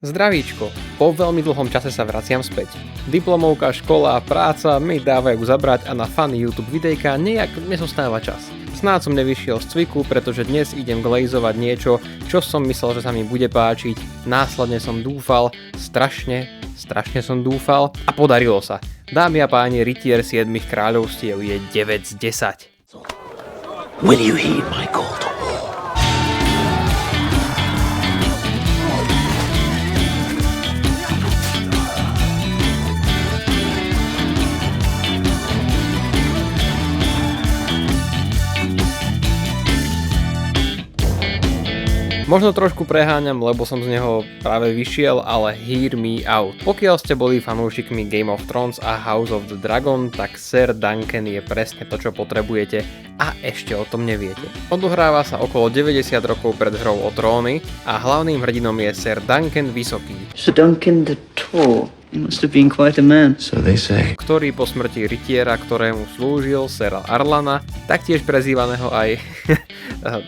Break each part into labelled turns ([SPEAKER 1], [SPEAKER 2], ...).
[SPEAKER 1] Zdravíčko, po veľmi dlhom čase sa vraciam späť. Diplomovka, škola a práca mi dávajú zabrať a na funny YouTube videjka nejak nezostáva čas. Snáď som nevyšiel z cviku, pretože dnes idem glazovať niečo, čo som myslel, že sa mi bude páčiť. Následne som dúfal, strašne som dúfal a podarilo sa. Dámy a páni, rytier 7 kráľovstiev je 9 z 10.
[SPEAKER 2] Will you heed my call to war?
[SPEAKER 1] Možno trošku preháňam, lebo som z neho práve vyšiel, ale hear me out. Pokiaľ ste boli fanúšikmi Game of Thrones a House of the Dragon, tak Ser Duncan je presne to, čo potrebujete a ešte o tom neviete. Odohráva sa okolo 90 rokov pred hrou o tróny a hlavným hrdinom je Ser Duncan Vysoký.
[SPEAKER 3] Sir Duncan the Tall. He must have been quite a man.
[SPEAKER 2] So they say.
[SPEAKER 1] Ktorý po smrti rytiera, ktorému slúžil, Sera Arlana, taktiež prezývaného aj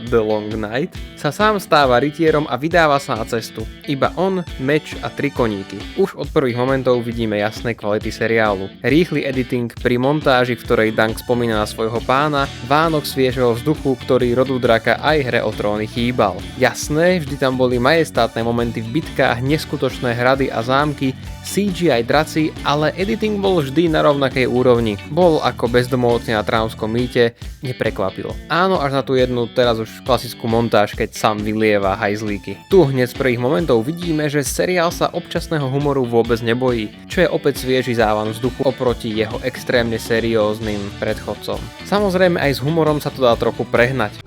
[SPEAKER 1] The Long Night, sa sám stáva rytierom a vydáva sa na cestu. Iba on, meč a 3 koníky. Už od prvých momentov vidíme jasné kvality seriálu. Rýchly editing pri montáži, v ktorej Dunk spomína na svojho pána, vánok sviežeho vzduchu, ktorý rodu draka aj hre o tróny chýbal. Jasné, vždy tam boli majestátne momenty v bitkách, neskutočné hrady a zámky, CGI draci, ale editing bol vždy na rovnakej úrovni. Bol ako bezdomovci na Trávnskom mýte, neprekvapilo. Áno, až na tú jednu teraz už klasickú montáž, keď sám vylieva hajzlíky. Tu hneď z prvých momentov vidíme, že seriál sa občasného humoru vôbec nebojí, čo je opäť svieži závan vzduchu oproti jeho extrémne serióznym predchodcom. Samozrejme aj s humorom sa to dá trochu prehnať.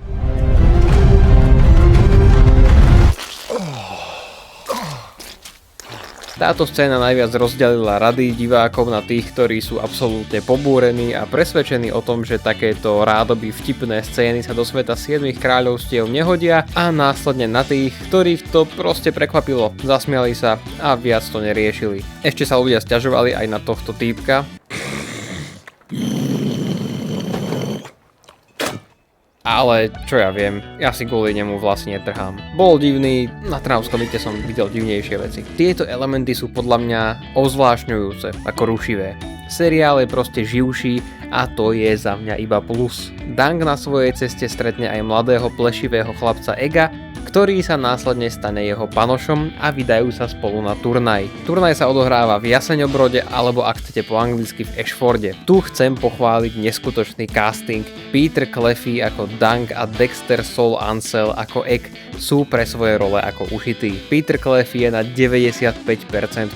[SPEAKER 1] Táto scéna najviac rozdelila rady divákov na tých, ktorí sú absolútne pobúrení a presvedčení o tom, že takéto rádoby vtipné scény sa do sveta 7 kráľovstiev nehodia, a následne na tých, ktorých to proste prekvapilo, zasmiali sa a viac to neriešili. Ešte sa ľudia sťažovali aj na tohto týpka. Ale čo ja viem, ja si kvôli nemu vlastne netrhám. Bol divný, na Trávnskom mýte som videl divnejšie veci. Tieto elementy sú podľa mňa ozvlášňujúce, ako rušivé. Seriál je proste živší a to je za mňa iba plus. Dunk na svojej ceste stretne aj mladého plešivého chlapca Ega, ktorý sa následne stane jeho panošom a vydajú sa spolu na turnaj. Turnaj sa odohráva v Jaseňobrode alebo ak chcete po anglicky v Ashforde. Tu chcem pochváliť neskutočný casting. Peter Cleffy ako Dunk a Dexter Sol Ansel ako Egg sú pre svoje role ako ušití. Peter Cleffy je na 95%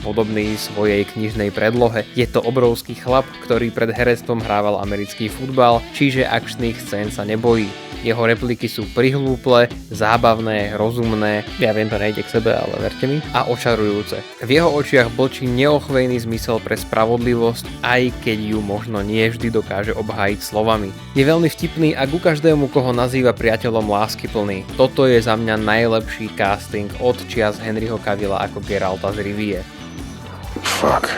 [SPEAKER 1] podobný svojej knižnej predlohe. Je to obrovský chlap, ktorý pred herectvom hrával americký futbal, čiže akčných scén sa nebojí. Jeho repliky sú prihlúple, zábavné, rozumné, ja viem, to nejde k sebe, ale verte mi, a očarujúce. V jeho očiach blčí neochvejný zmysel pre spravodlivosť, aj keď ju možno nie vždy dokáže obhájiť slovami. Je veľmi vtipný a ku každému, koho nazýva priateľom, láskyplný. Toto je za mňa najlepší casting od čias Henryho Cavilla ako Geralta z Rivie.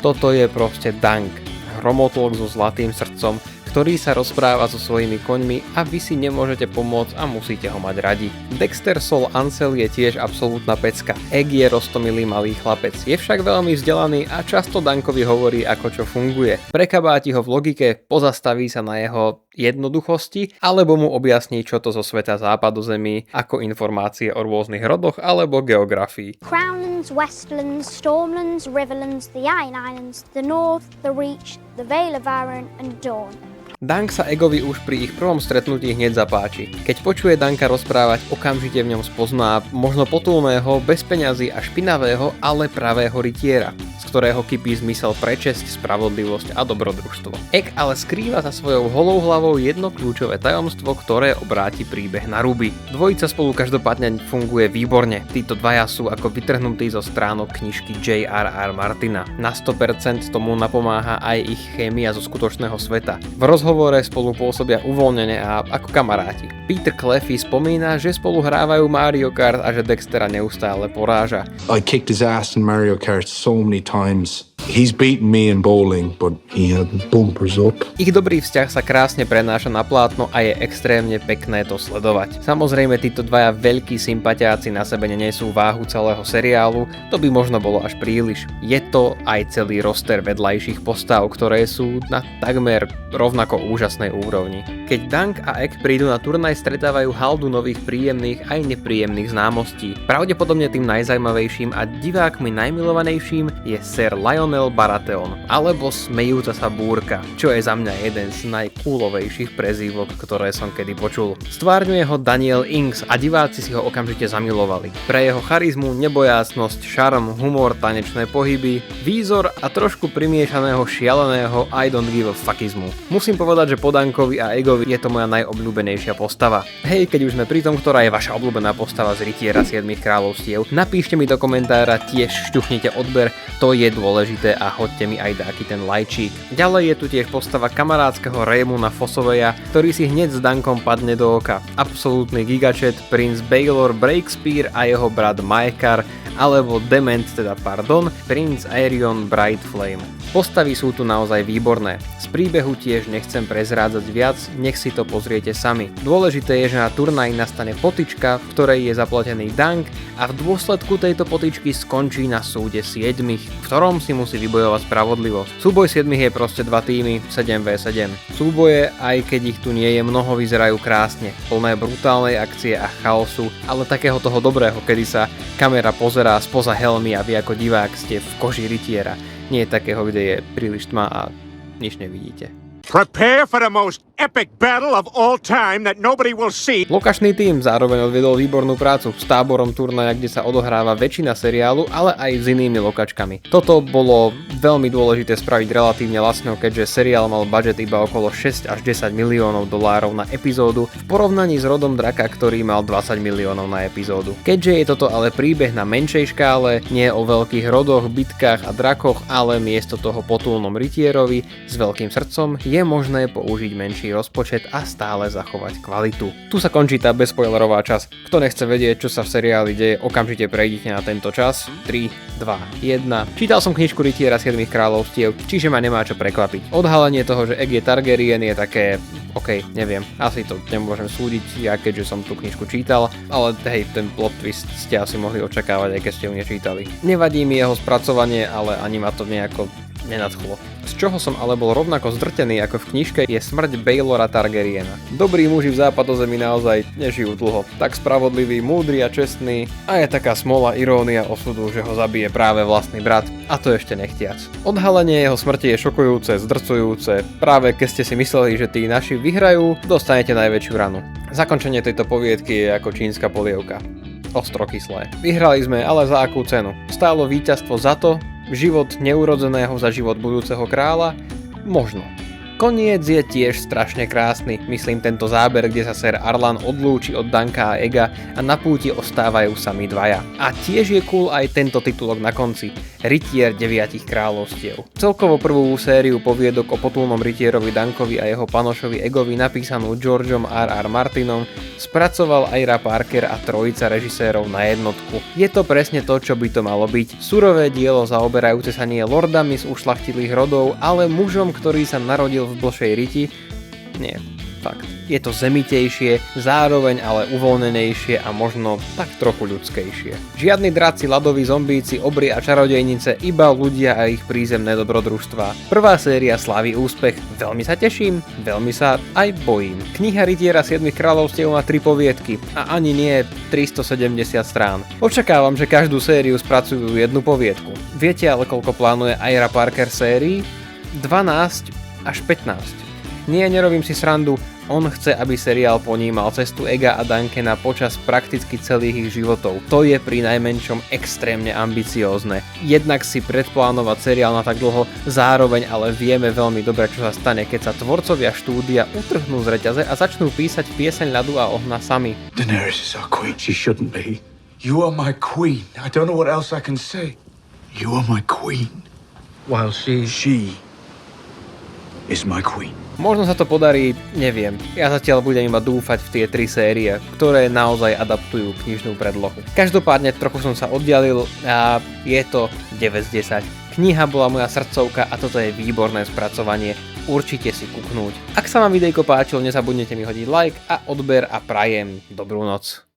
[SPEAKER 1] Toto je proste Dunk, hromotlok so zlatým srdcom, ktorý sa rozpráva so svojimi koňmi a vy si nemôžete pomôcť a musíte ho mať radi. Dexter Sol Ansel je tiež absolútna pecka. Egg je roztomilý malý chlapec, je však veľmi vzdelaný a často Dunkovi hovorí, ako čo funguje. Prekabáti ho v logike, pozastaví sa na jeho jednoduchosti, alebo mu objasní, čo to zo sveta západu zemi, ako informácie o rôznych rodoch alebo geografii.
[SPEAKER 4] Crownlands, Westlands, Stormlands, Riverlands, the Iron Islands, the North, the Reach, the Vale of Arryn and Dawn.
[SPEAKER 1] Dunk sa Eggovi už pri ich prvom stretnutí hneď zapáči. Keď počuje Dunka rozprávať, okamžite v ňom spozná možno potulného, bez peňazí a špinavého, ale pravého rytiera, z ktorého kypí zmysel pre česť, spravodlivosť a dobrodružstvo. Egg ale skrýva za svojou holou hlavou jedno kľúčové tajomstvo, ktoré obráti príbeh na ruby. Dvojica spolu každopádne funguje výborne. Títo dvaja sú ako vytrhnutí zo stránok knižky J.R.R. Martina. Na 100% tomu napomáha aj ich chémia zo skutočného sveta. V rozhovore spolu pôsobia uvoľnene a ako kamaráti. Peter Cleffy spomína, že spolu hrávajú Mario Kart a že Dextera neustále poráža.
[SPEAKER 5] I kicked his ass in Mario Kart so many times. He's beaten me in bowling, but he had bumpers up.
[SPEAKER 1] Ich dobrý vzťah sa krásne prenáša na plátno a je extrémne pekné to sledovať. Samozrejme, títo dvaja veľkí sympatiáci na sebe nenesú váhu celého seriálu, to by možno bolo až príliš. Je to aj celý roster vedľajších postav, ktoré sú na takmer rovnako úžasnej úrovni. Keď Dunk a Egg prídu na turnaj, stretávajú haldu nových príjemných aj nepríjemných známostí. Pravdepodobne tým najzajímavejším a divákmi najmilovanejším je Sir Lionel Baratheon, alebo smejúca sa búrka, čo je za mňa jeden z najkúlovejších prezývok, ktoré som kedy počul. Stvárňuje ho Daniel Inks a diváci si ho okamžite zamilovali. Pre jeho charizmu, nebojácnosť, šarm, humor, tanečné pohyby, výzor a trošku primiešaného šialeného I don't give a fuckizmu. Musím povedať, že po Dunkovi a Eggovi je to moja najobľúbenejšia postava. Hej, keď už sme pri tom, ktorá je vaša obľúbená postava z Rytiera 7 kráľovstiev, napíšte mi do komentára, tiež šťuchnite odber, to je dôležité a hoďte mi aj taký ten lajčík. Ďalej je tu tiež postava kamarátskeho Raemona Fossoveja, ktorý si hneď s Dunkom padne do oka. Absolútny gigačet, princ Baelor Breakspear a jeho brat Maekar, alebo princ Aerion Brightflame. Postavy sú tu naozaj výborné. Z príbehu tiež nechcem prezrádzať viac, nech si to pozriete sami. Dôležité je, že na turnaji nastane potyčka, v ktorej je zaplatený Dunk a v dôsledku tejto potyčky skončí na súde 7, v ktorom si musí vybojovať spravodlivosť. Súboj 7 je proste 2 týmy, 7v7. Súboje, aj keď ich tu nie je mnoho, vyzerajú krásne, plné brutálnej akcie a chaosu, ale takého toho dobrého, kedy sa kamera pozerá spoza helmy a vy ako divák ste v koži rytiera. Nie takého, kde je príliš tma a nič nevidíte.
[SPEAKER 6] Prepare for the most epic battle of all time that nobody will see.
[SPEAKER 1] Lokačný tím zároveň odvedol výbornú prácu s táborom turnaja, kde sa odohráva väčšina seriálu, ale aj s inými lokačkami. Toto bolo veľmi dôležité spraviť relatívne lacno, keďže seriál mal budget iba okolo 6 až 10 miliónov dolárov na epizódu v porovnaní s Rodom draka, ktorý mal 20 miliónov na epizódu. Keďže je toto ale príbeh na menšej škále, nie o veľkých rodoch, bitkách a drakoch, ale miesto toho potulnom rytierovi s veľkým srdcom, je možné použiť menší rozpočet a stále zachovať kvalitu. Tu sa končí tá bezspoilerová časť. Kto nechce vedieť, čo sa v seriáli deje, okamžite prejdite na tento čas. 3, 2, 1. Čítal som knižku Rytiera 7 kráľovstiev, čiže ma nemá čo prekvapiť. Odhalenie toho, že Egg je Targaryen, je také... OK, neviem, asi to nemôžem súdiť, ja keďže som tú knižku čítal, ale hej, ten plot twist ste asi mohli očakávať, aj keď ste ju nečítali. Nevadí mi jeho spracovanie, ale ani ma to nejako nenadchlo. Z čoho som ale bol rovnako zdrtený ako v knižke je smrť Baelora Targaryena. Dobrí muži v západozemi naozaj nežijú dlho, tak spravodlivý, múdry a čestný a je taká smola irónia osudu, že ho zabije práve vlastný brat a to ešte nechtiac. Odhalenie jeho smrti je šokujúce, zdrcujúce, práve keď ste si mysleli, že tí naši vyhrajú, dostanete najväčšiu ranu. Zakončenie tejto poviedky je ako čínska polievka. Ostro kyslé. Vyhrali sme, ale za akú cenu? Stálo víťazstvo za to, život neurodzeného za život budúceho kráľa? Možno. Koniec je tiež strašne krásny, myslím tento záber, kde sa Ser Arlan odlúči od Dunka a Egga a na púti ostávajú sami dvaja. A tiež je cool aj tento titulok na konci, Rytier 9 kráľovstiev. Celkovo prvú sériu poviedok o potulnom rytierovi Dunkovi a jeho panošovi Eggovi napísanú Georgeom R.R. Martinom spracoval Ira Parker a trojica režisérov na jednotku. Je to presne to, čo by to malo byť. Surové dielo zaoberajúce sa nie lordami z ušľachtilých rodov, ale mužom, ktorý sa narodil v blšej riti? Nie, fakt. Je to zemitejšie, zároveň ale uvoľnenejšie a možno tak trochu ľudskejšie. Žiadni draci, ľadoví zombíci, obry a čarodejnice, iba ľudia a ich prízemné dobrodružstvá. Prvá séria slaví úspech, veľmi sa teším, veľmi sa aj bojím. Kniha Rytiera 7 kráľovstiev má 3 poviedky a ani nie 370 strán. Očakávam, že každú sériu spracujú jednu poviedku. Viete ale koľko plánuje Ira Parker sérií? 12 až 15. Nie, nerobím si srandu, on chce, aby seriál ponímal cestu Egga a Duncana počas prakticky celých ich životov. To je pri najmenšom extrémne ambiciózne. Jednak si predplánovať seriál na tak dlho, zároveň ale vieme veľmi dobre, čo sa stane, keď sa tvorcovia štúdia utrhnú z reťaze a začnú písať pieseň ľadu a ohna sami.
[SPEAKER 5] Daenerys is our queen. She shouldn't be. You are my queen. I don't know what else I can say. You are my queen.
[SPEAKER 3] While she
[SPEAKER 5] is my queen.
[SPEAKER 1] Možno sa to podarí, neviem. Ja zatiaľ budem iba dúfať v tie 3 série, ktoré naozaj adaptujú knižnú predlohu. Každopádne trochu som sa oddialil a je to 9 z 10. Kniha bola moja srdcovka a toto je výborné spracovanie. Určite si kúknúť. Ak sa vám videjko páčilo, nezabudnite mi hodiť like a odber a prajem dobrú noc.